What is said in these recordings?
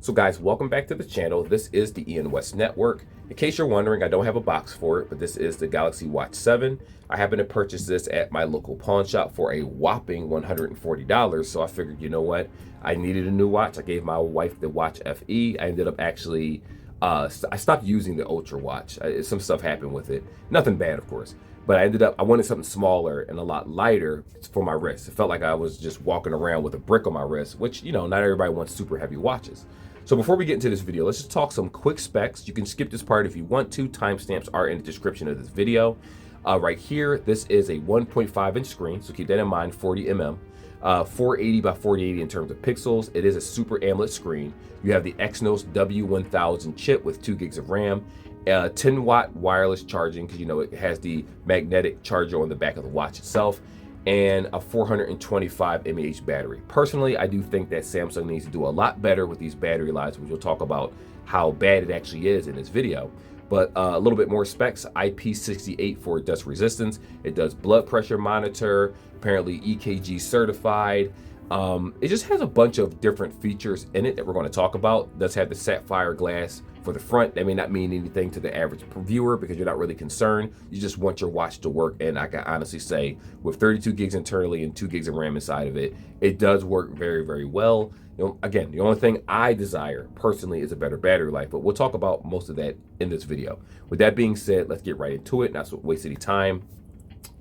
So guys, welcome back to the channel. This is the Ian West Network. In case you're wondering, I don't have a box for it, but this is the Galaxy Watch 7. I happened to purchase this at my local pawn shop for a whopping $140. So I figured, you know what? I needed a new watch. I gave my wife the Watch FE. I ended up actually, I stopped using the Ultra watch. Some stuff happened with it. Nothing bad, of course. But I wanted something smaller and a lot lighter for my wrist. It felt like I was just walking around with a brick on my wrist, which, you know, not everybody wants super heavy watches. So before we get into this video, let's just talk some quick specs. You can skip this part if you want to. Timestamps are in the description of this video. Right here, this is a 1.5 inch screen, so keep that in mind, 40 mm. 480 by 480 in terms of pixels. It is a Super AMOLED screen. You have the Exynos W1000 chip with 2 gigs of RAM, 10 watt wireless charging, because you know it has the magnetic charger on the back of the watch itself, and a 425 mAh battery. Personally, I do think that Samsung needs to do a lot better with these battery lives, which we'll talk about how bad it actually is in this video. But a little bit more specs: IP68 for dust resistance. It does blood pressure monitor, apparently EKG certified. It just has a bunch of different features in it that we're going to talk about. It does have the sapphire glass for the front. That may not mean anything to the average viewer because you're not really concerned. You just want your watch to work. And I can honestly say with 32 gigs internally and 2 gigs of RAM inside of it, it does work very, very well. You know, again, the only thing I desire personally is a better battery life, but we'll talk about most of that in this video. With that being said, let's get right into it. Not to waste any time.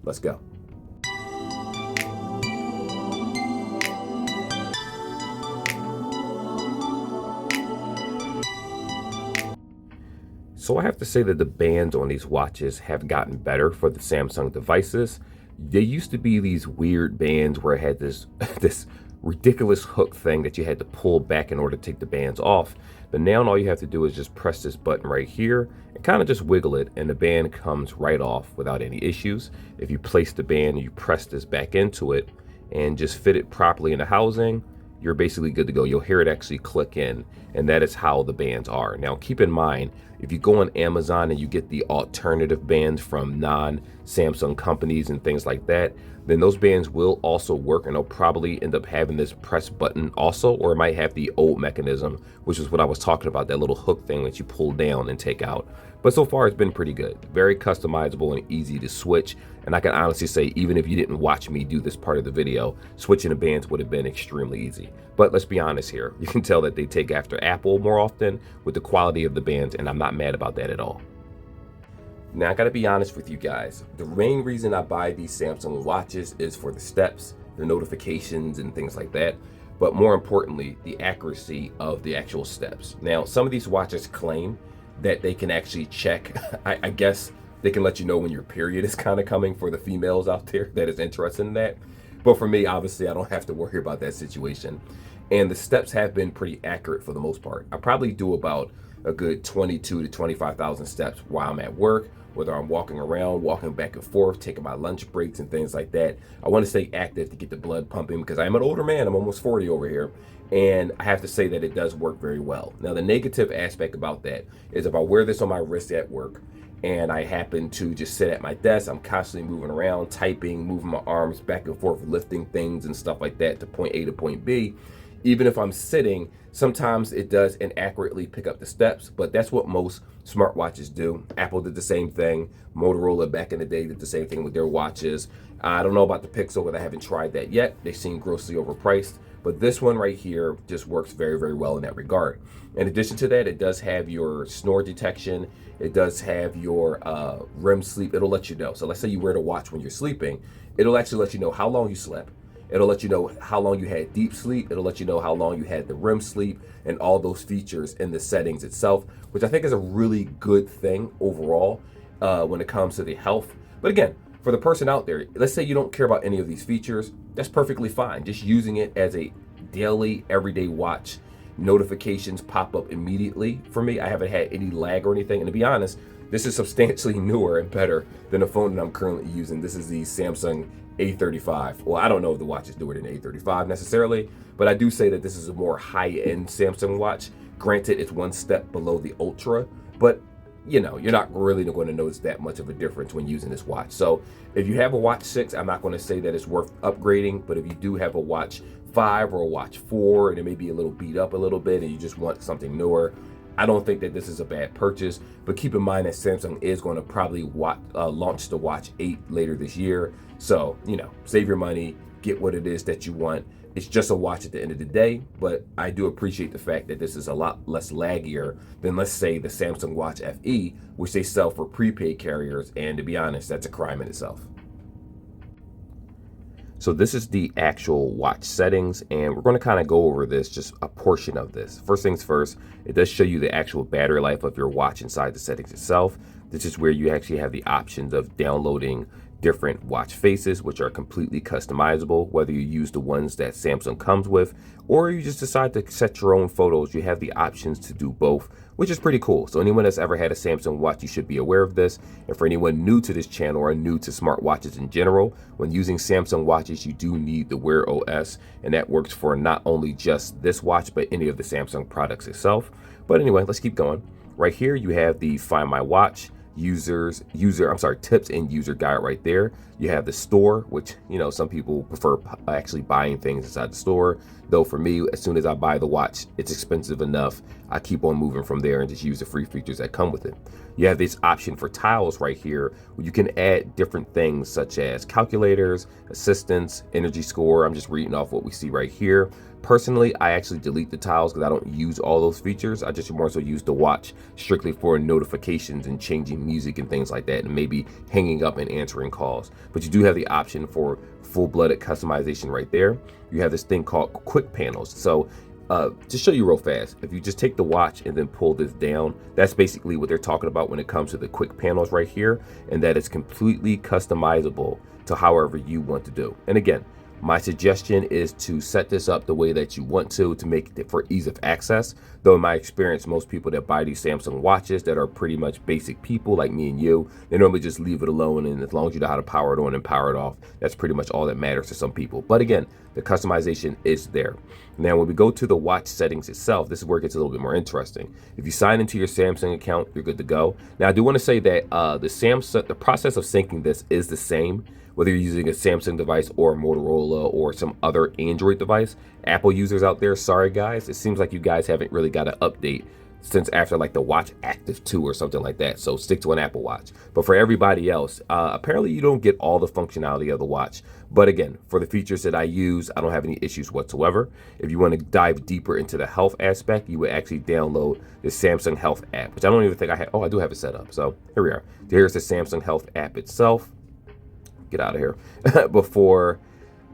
Let's go. So I have to say that the bands on these watches have gotten better for the Samsung devices. There used to be these weird bands where it had this ridiculous hook thing that you had to pull back in order to take the bands off. But now all you have to do is just press this button right here and kind of just wiggle it, and the band comes right off without any issues. If you place the band and you press this back into it and just fit it properly in the housing, you're basically good to go. You'll hear it actually click in, and that is how the bands are. Now, keep in mind, if you go on Amazon and you get the alternative bands from non-Samsung companies and things like that, then those bands will also work, and they'll probably end up having this press button also, or it might have the old mechanism, which is what I was talking about, that little hook thing that you pull down and take out. But so far, it's been pretty good. Very customizable and easy to switch. And I can honestly say, even if you didn't watch me do this part of the video, switching the bands would have been extremely easy. But let's be honest here. You can tell that they take after Apple more often with the quality of the bands, and I'm not mad about that at all. Now, I gotta be honest with you guys. The main reason I buy these Samsung watches is for the steps, the notifications, and things like that. But more importantly, the accuracy of the actual steps. Now, some of these watches claim that they can actually check, I guess they can let you know when your period is kind of coming for the females out there that is interested in that. But for me, obviously, I don't have to worry about that situation. And the steps have been pretty accurate for the most part. I probably do about a good 22 to 25,000 steps while I'm at work, whether I'm walking around, walking back and forth, taking my lunch breaks and things like that. I want to stay active to get the blood pumping because I'm an older man. I'm almost 40 over here. And I have to say that it does work very well. Now, the negative aspect about that is if I wear this on my wrist at work and I happen to just sit at my desk, I'm constantly moving around, typing, moving my arms back and forth, lifting things and stuff like that to point A to point B. Even if I'm sitting, sometimes it does inaccurately pick up the steps, but that's what most smartwatches do. Apple did the same thing. Motorola back in the day did the same thing with their watches. I don't know about the Pixel, but I haven't tried that yet. They seem grossly overpriced. But this one right here just works very, very well in that regard. In addition to that, it does have your snore detection. It does have your REM sleep. It'll let you know. So let's say you wear the watch when you're sleeping. It'll actually let you know how long you slept. It'll let you know how long you had deep sleep. It'll let you know how long you had the REM sleep and all those features in the settings itself, which I think is a really good thing overall when it comes to the health. But again, for the person out there, let's say you don't care about any of these features, that's perfectly fine. Just using it as a daily, everyday watch. Notifications pop up immediately. For me, I haven't had any lag or anything. And to be honest, this is substantially newer and better than the phone that I'm currently using. This is the Samsung A35. Well, I don't know if the watch is newer than the A35 necessarily, but I do say that this is a more high-end Samsung watch. Granted, it's one step below the Ultra, but you know, you're not really going to notice that much of a difference when using this watch. So if you have a Watch 6, I'm not going to say that it's worth upgrading, but if you do have a Watch 5 or a watch 4, and it may be a little beat up a little bit and you just want something newer, I don't think that this is a bad purchase. But keep in mind that Samsung is going to probably launch the Watch 8 later this year. So, save your money, get what it is that you want. It's just a watch at the end of the day, but I do appreciate the fact that this is a lot less laggier than, let's say, the Samsung Watch FE, which they sell for prepaid carriers, and to be honest, that's a crime in itself. So this is the actual watch settings, and we're going to kind of go over this, just a portion of this. First things first, it does show you the actual battery life of your watch inside the settings itself. This is where you actually have the options of downloading different watch faces, which are completely customizable, whether you use the ones that Samsung comes with, or you just decide to set your own photos. You have the options to do both, which is pretty cool. So anyone that's ever had a Samsung watch, you should be aware of this. And for anyone new to this channel or new to smartwatches in general, when using Samsung watches, you do need the Wear OS, and that works for not only just this watch, but any of the Samsung products itself. But anyway, let's keep going. Right here, you have the Find My Watch, tips and user guide right there. You have the store, which, some people prefer actually buying things inside the store. Though for me, as soon as I buy the watch, it's expensive enough. I keep on moving from there and just use the free features that come with it. You have this option for tiles right here, where you can add different things such as calculators, assistants, energy score. I'm just reading off what we see right here. Personally, I actually delete the tiles because I don't use all those features. I just more so use the watch strictly for notifications and changing music and things like that, and maybe hanging up and answering calls. But you do have the option for full-blooded customization right there. You have this thing called quick panels. So to show you real fast, if you just take the watch and then pull this down, that's basically what they're talking about when it comes to the quick panels right here, and that is completely customizable to however you want to do. And again, my suggestion is to set this up the way that you want to make it for ease of access. Though in my experience, most people that buy these Samsung watches that are pretty much basic people like me and you, they normally just leave it alone, and as long as you know how to power it on and power it off, that's pretty much all that matters to some people. But again, the customization is there. Now, when we go to the watch settings itself, this is where it gets a little bit more interesting. If you sign into your Samsung account, you're good to go. Now, I do want to say that the process of syncing this is the same, whether you're using a Samsung device or a Motorola or some other Android device. Apple users out there, sorry guys, it seems like you guys haven't really got an update since after like the Watch Active 2 or something like that. So stick to an Apple Watch. But for everybody else, apparently you don't get all the functionality of the watch. But again, for the features that I use, I don't have any issues whatsoever. If you want to dive deeper into the health aspect, you would actually download the Samsung Health app, which I don't even think I have. Oh, I do have it set up. So here we are. Here's the Samsung Health app itself. Get out of here. Before,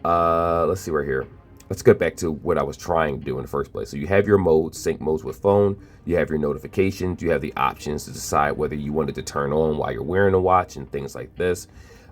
let's see right here. Let's get back to what I was trying to do in the first place. So you have your modes, sync modes with phone. You have your notifications. You have the options to decide whether you wanted to turn on while you're wearing a watch and things like this.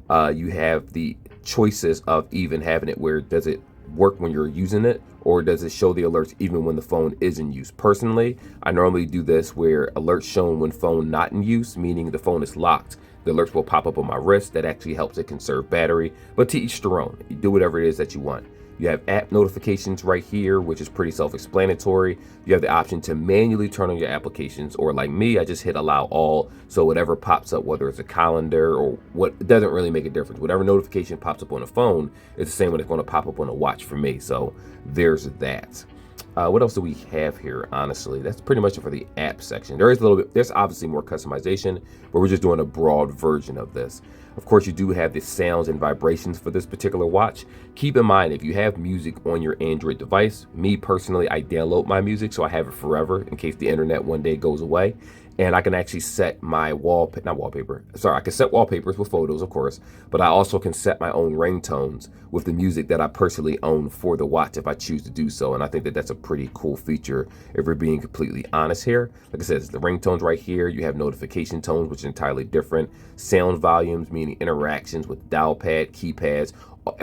You have the choices of even having it where does it work when you're using it, or does it show the alerts even when the phone is in use? Personally, I normally do this where alerts shown when phone not in use, meaning the phone is locked. The alerts will pop up on my wrist. That actually helps it conserve battery, but to each their own. You do whatever it is that you want. You have app notifications right here, which is pretty self-explanatory. You have the option to manually turn on your applications, or like me, I just hit allow all. So whatever pops up, whether it's a calendar or what, it doesn't really make a difference. Whatever notification pops up on a phone is the same one that's going to pop up on a watch for me. So there's that. What else do we have here? Honestly, that's pretty much it for the app section. There is a little bit, there's obviously more customization, but we're just doing a broad version of this. Of course, you do have the sounds and vibrations for this particular watch. Keep in mind, if you have music on your Android device, me personally, I download my music, so I have it forever in case the internet one day goes away. And I can actually set my I can set wallpapers with photos, of course, but I also can set my own ringtones with the music that I personally own for the watch if I choose to do so. And I think that that's a pretty cool feature if we're being completely honest here. Like I said, it's the ringtones right here. You have notification tones, which are entirely different. Sound volumes, meaning interactions with dial pad, keypads,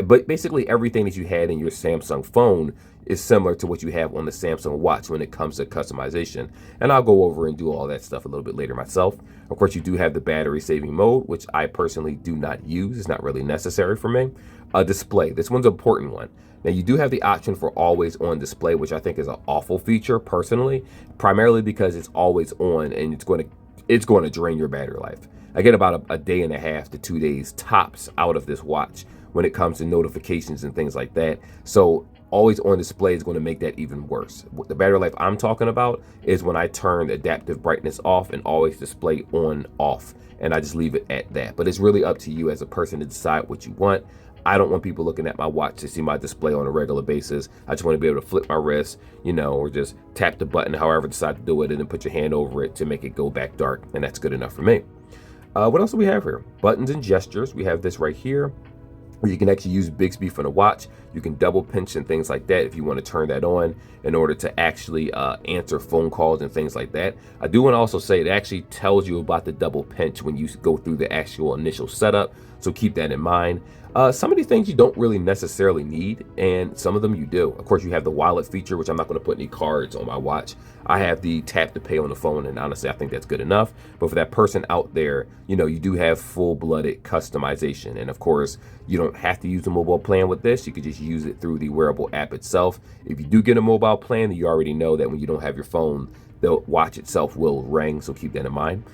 but basically everything that you had in your Samsung phone is similar to what you have on the Samsung watch when it comes to customization. And I'll go over and do all that stuff a little bit later myself. Of course, you do have the battery saving mode, which I personally do not use. It's not really necessary for me. Display, this one's an important one. Now you do have the option for always on display, which I think is an awful feature personally, primarily because it's always on and it's going to drain your battery life. I get about a day and a half to 2 days tops out of this watch when it comes to notifications and things like that. So always on display is going to make that even worse. The battery life I'm talking about is when I turn the adaptive brightness off and always display on off, and I just leave it at that. But it's really up to you as a person to decide what you want. I don't want people looking at my watch to see my display on a regular basis. I just want to be able to flip my wrist, or just tap the button, however decide to do it, and then put your hand over it to make it go back dark, and that's good enough for me. What else do we have here? Buttons and gestures. We have this right here, where you can actually use Bixby for the watch. You can double pinch and things like that if you want to turn that on in order to actually answer phone calls and things like that. I do want to also say it actually tells you about the double pinch when you go through the actual initial setup, so keep that in mind. Some of these things you don't really necessarily need, and some of them you do. Of course, you have the wallet feature, which I'm not going to put any cards on my watch. I have the tap to pay on the phone, and honestly, I think that's good enough. But for that person out there, you do have full-blooded customization. And of course, you don't have to use a mobile plan with this. You could just use it through the wearable app itself. If you do get a mobile plan, you already know that when you don't have your phone, the watch itself will ring, so keep that in mind.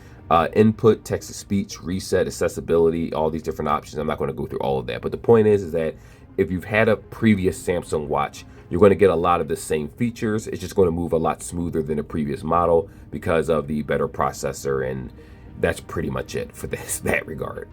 Input, text-to-speech, reset, accessibility, all these different options. I'm not going to go through all of that. But the point is that if you've had a previous Samsung watch, you're going to get a lot of the same features. It's just going to move a lot smoother than the previous model because of the better processor, and that's pretty much it for that regard.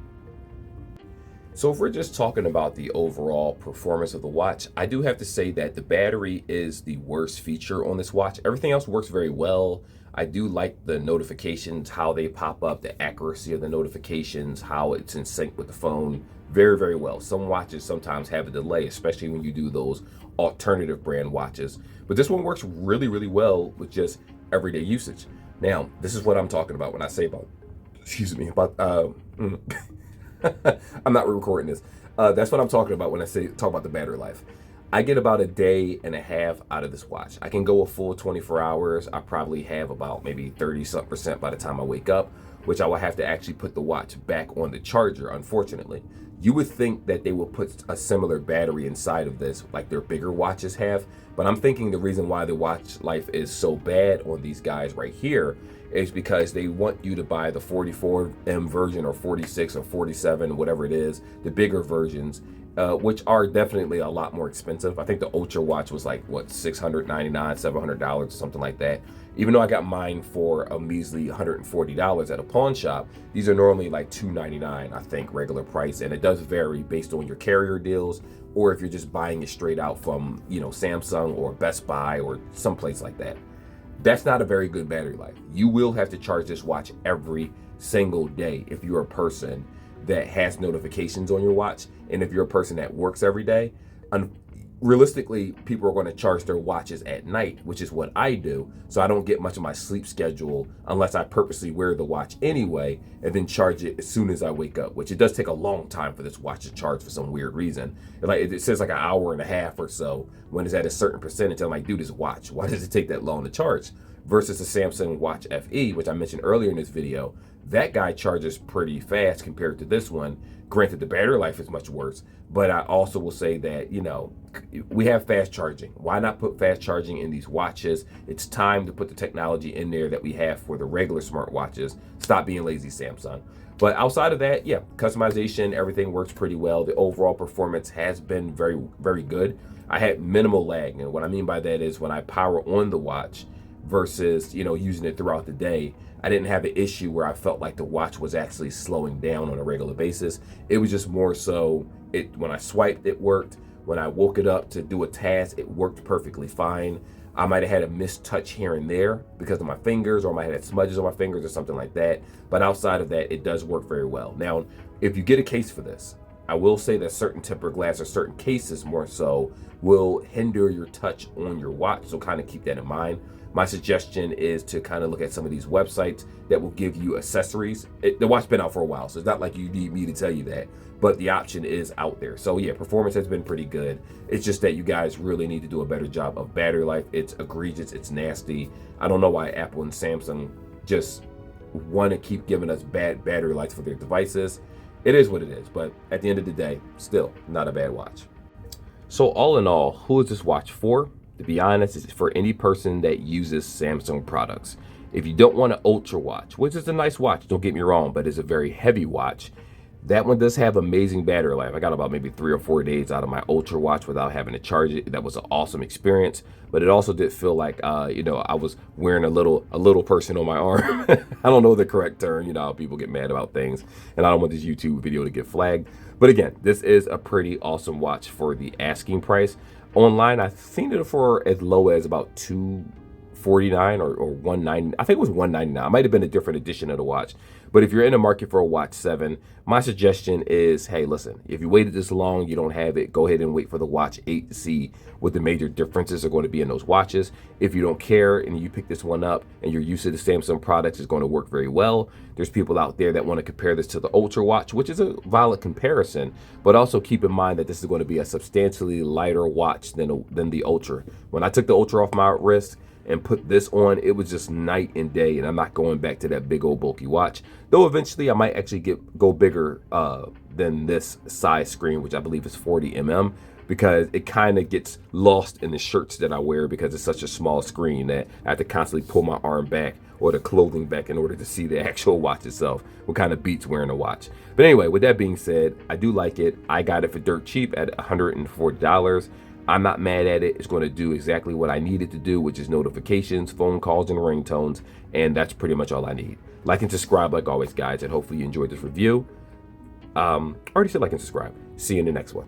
So if we're just talking about the overall performance of the watch, I do have to say that the battery is the worst feature on this watch. Everything else works very well. I do like the notifications, how they pop up, the accuracy of the notifications, how it's in sync with the phone. Very, very well. Some watches sometimes have a delay, especially when you do those alternative brand watches. But this one works really, really well with just everyday usage. Now, this is what I'm talking about when I say about, I'm not recording this. That's what I'm talking about when I talk about the battery life. I get about a day and a half out of this watch. I can go a full 24 hours. I probably have about maybe 30% by the time I wake up, which I will have to actually put the watch back on the charger, unfortunately. You would think that they will put a similar battery inside of this like their bigger watches have, but I'm thinking the reason why the watch life is so bad on these guys right here is because they want you to buy the 44M version or 46 or 47, whatever it is, the bigger versions, which are definitely a lot more expensive. I think the Ultra watch was like, what, $699, $700 or something like that. Even though I got mine for a measly $140 at a pawn shop, these are normally like $299, I think, regular price. And it does vary based on your carrier deals, or if you're just buying it straight out from, Samsung or Best Buy or someplace like that. That's not a very good battery life. You will have to charge this watch every single day if you're a person that has notifications on your watch, and if you're a person that works every day. Realistically, people are going to charge their watches at night, which is what I do, so I don't get much of my sleep schedule unless I purposely wear the watch anyway and then charge it as soon as I wake up, which it does take a long time for this watch to charge for some weird reason. It says like an hour and a half or so when it's at a certain percentage. I'm like, dude, this watch, why does it take that long to charge? Versus the Samsung Watch FE, which I mentioned earlier in this video, that guy charges pretty fast compared to this one. Granted, the battery life is much worse, but I also will say that, we have fast charging. Why not put fast charging in these watches? It's time to put the technology in there that we have for the regular smartwatches. Stop being lazy, Samsung. But outside of that, yeah, customization, everything works pretty well. The overall performance has been very, very good. I had minimal lag, and what I mean by that is when I power on the watch versus, using it throughout the day, I didn't have an issue where I felt like the watch was actually slowing down on a regular basis. It was just more so, when I swiped, it worked. When I woke it up to do a task, it worked perfectly fine. I might have had a missed touch here and there because of my fingers, or I might have had smudges on my fingers or something like that. But outside of that, it does work very well. Now, if you get a case for this, I will say that certain tempered glass or certain cases more so will hinder your touch on your watch. So kind of keep that in mind. My suggestion is to kind of look at some of these websites that will give you accessories. The watch's been out for a while, so it's not like you need me to tell you that, but the option is out there. So yeah, performance has been pretty good. It's just that you guys really need to do a better job of battery life. It's egregious, it's nasty. I don't know why Apple and Samsung just want to keep giving us bad battery life for their devices. It is what it is, but at the end of the day, still not a bad watch. So all in all, who is this watch for? To be honest, it's for any person that uses Samsung products. If you don't want an Ultra watch, which is a nice watch, don't get me wrong, but it's a very heavy watch, That one does have amazing battery life. I got about maybe 3 or 4 days out of my Ultra watch without having to charge it. That was an awesome experience. But it also did feel like, I was wearing a little person on my arm. I don't know the correct term. You know how people get mad about things, and I don't want this YouTube video to get flagged. But again, this is a pretty awesome watch for the asking price. Online, I've seen it for as low as about $249 or $190. I think it was $199. It might have been a different edition of the watch. But if you're in the market for a Watch 7, my suggestion is, hey, listen, if you waited this long, you don't have it, go ahead and wait for the Watch 8 to see what the major differences are going to be in those watches. If you don't care and you pick this one up and you're used to the Samsung products, it's going to work very well. There's people out there that want to compare this to the Ultra watch, which is a valid comparison, but also keep in mind that this is going to be a substantially lighter watch than the Ultra. When I took the Ultra off my wrist and put this on, it was just night and day, and I'm not going back to that big old bulky watch. Though eventually I might actually go bigger than this size screen, which I believe is 40 because it kind of gets lost in the shirts that I wear because it's such a small screen that I have to constantly pull my arm back or the clothing back in order to see the actual watch itself. What kind of beats wearing a watch. But anyway, with that being said, I do like it. I got it for dirt cheap at $104. I'm not mad at it. It's going to do exactly what I need it to do, which is notifications, phone calls, and ringtones. And that's pretty much all I need. Like and subscribe like always, guys. And hopefully you enjoyed this review. Already said like and subscribe. See you in the next one.